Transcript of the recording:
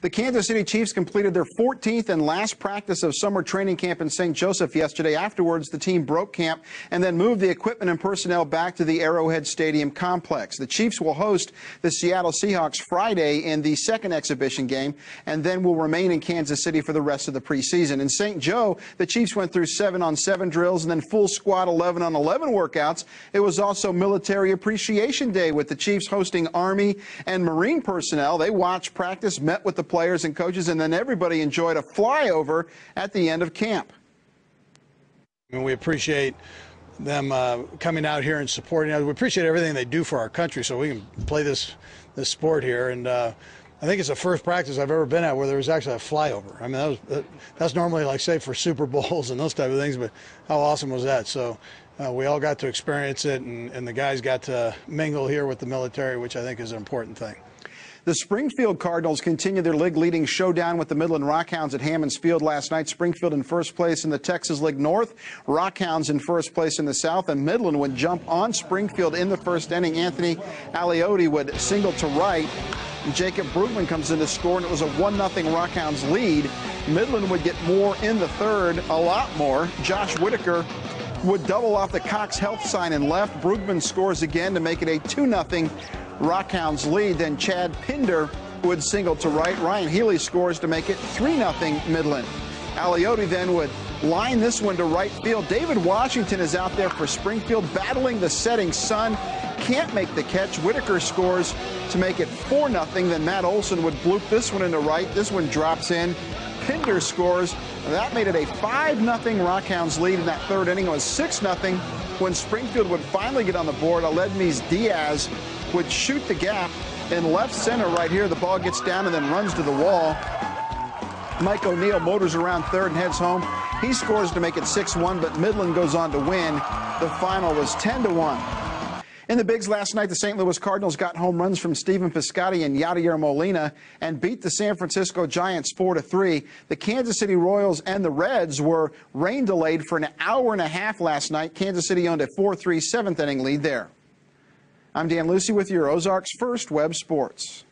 The Kansas City Chiefs completed their 14th and last practice of summer training camp in St. Joseph yesterday. Afterwards, the team broke camp and then moved the equipment and personnel back to the Arrowhead Stadium complex. The Chiefs will host the Seattle Seahawks Friday in the second exhibition game and then will remain in Kansas City for the rest of the preseason. In St. Joe, the Chiefs went through 7-on-7 drills and then full squad 11-on-11 workouts. It was also Military Appreciation Day with the Chiefs hosting Army and Marine personnel. They watched practice, met with the players and coaches, and then everybody enjoyed a flyover at the end of camp. And we appreciate them coming out here and supporting us. We appreciate everything they do for our country so we can play this sport here. And I think it's the first practice I've ever been at where there was actually a flyover. I mean, that's normally, like, say, for Super Bowls and those type of things, but how awesome was that? So we all got to experience it, and the guys got to mingle here with the military, which I think is an important thing. The Springfield Cardinals continue their league-leading showdown with the Midland Rockhounds at Hammonds Field last night. Springfield in first place in the Texas League North, Rockhounds in first place in the South, and Midland would jump on Springfield in the first inning. Anthony Aliotti would single to right. Jacob Brugman comes in to score, and it was a 1-0 Rockhounds lead. Midland would get more in the third, a lot more. Josh Whitaker would double off the Cox Health sign and left. Brugman scores again to make it a 2-0 Rockhounds lead. Then Chad Pinder would single to right. Ryan Healy scores to make it 3-0 Midland. Aliotti then would line this one to right field. David Washington is out there for Springfield battling the setting sun. Can't make the catch. Whitaker scores to make it 4-0. Then Matt Olson would bloop this one into right. This one drops in. Pinder scores. That made it a 5-0 Rockhounds lead in that third inning. It was 6-0 when Springfield would finally get on the board. Aledmys Diaz would shoot the gap in left center right here. The ball gets down and then runs to the wall. Mike O'Neill motors around third and heads home. He scores to make it 6-1, but Midland goes on to win. The final was 10-1. In the bigs last night, the St. Louis Cardinals got home runs from Stephen Piscotty and Yadier Molina and beat the San Francisco Giants 4-3. The Kansas City Royals and the Reds were rain delayed for an hour and a half last night. Kansas City owned a 4-3 seventh inning lead there. I'm Dan Lucy with your Ozarks First Web Sports.